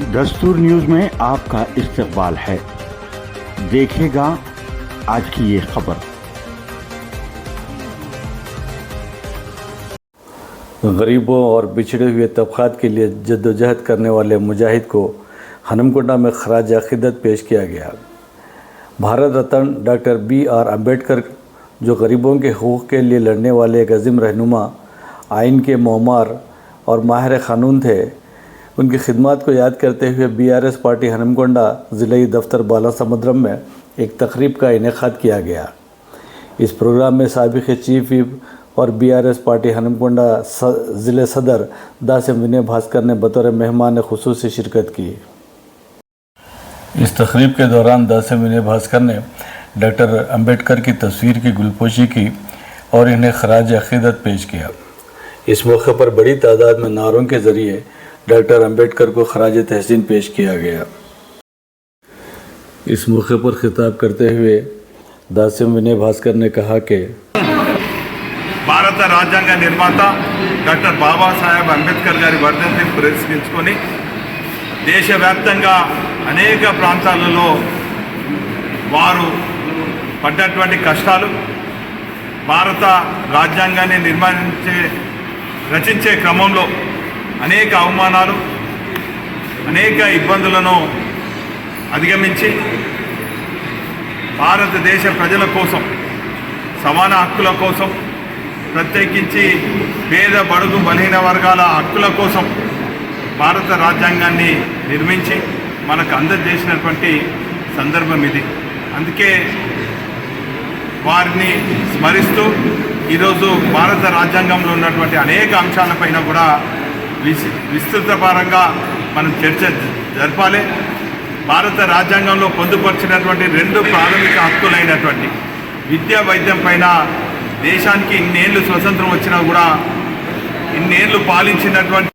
दस्तूर न्यूज़ में आपका इस्तकबाल है। देखिएगा आज की ये खबर। गरीबों और बिछड़े हुए तबक़ात के लिए जद्दोजहद करने वाले मुजाहिद को हनमकुंडा में खराज अक़ीदत पेश किया गया। Bharat Ratna doctor B.R. अम्बेडकर जो गरीबों के हकूक़ के लिए लड़ने वाले एक अज़ीम रहनुमा, आइन के मोमार और माहिर क़ानून थे, उनकी खिदमत को याद करते हुए BRS पार्टी हनमकुंडा ज़िले दफ्तर बालासमुद्रम में एक तकरीब का इनेकाद किया गया। इस प्रोग्राम में साबिक़ चीफ व्हिप और BRS पार्टी हनमकुंडा ज़िले सदर दासिम विनय भास्कर ने बतौर मेहमान ख़ुसूसी शिरकत की। इस तकरीब के दौरान दासिम विनय भास्कर ने डॉक्टर अम्बेडकर की तस्वीर की गुलपोशी की और इन्हें खराज अक़ीदत पेश किया। इस मौके पर बड़ी तादाद में नारों के ज़रिए डॉक्टर अम्बेडकर को खराज तहसीन पेश किया गया। इस मौके पर खिताब करते हुए दासिम विनय भास्कर ने कहा कि భారత రాజ్యాంగ నిర్మాత డాక్టర్ బాబాసాహెబ్ అంబేద్కర్ గారి వర్ధంతిని పురస్కరించుకొని దేశవ్యాప్తంగా అనేక ప్రాంతాలలో వారు పడ్డటువంటి కష్టాలు, భారత రాజ్యాంగాన్ని రచించే క్రమంలో అనేక అవమానాలు, అనేక ఇబ్బందులను అధిగమించి భారతదేశ ప్రజల కోసం, సమాన హక్కుల కోసం, ప్రత్యేకించి పేద బడుగు బలహీన వర్గాల హక్కుల కోసం భారత రాజ్యాంగాన్ని నిర్మించి మనకు అందజేసినటువంటి సందర్భం ఇది. అందుకే వారిని స్మరిస్తూ ఈరోజు భారత రాజ్యాంగంలో ఉన్నటువంటి అనేక అంశాలపైన కూడా విస్తృతపరంగా మనం చర్చ జరపాలి. భారత రాజ్యాంగంలో పొందుపరిచినటువంటి 2 ప్రాథమిక హక్కులైనటువంటి విద్యా, వైద్యం పైన దేశానికి ఇన్నేళ్ళు స్వతంత్రం వచ్చినా కూడా ఇన్నేళ్ళు పాలించినటువంటి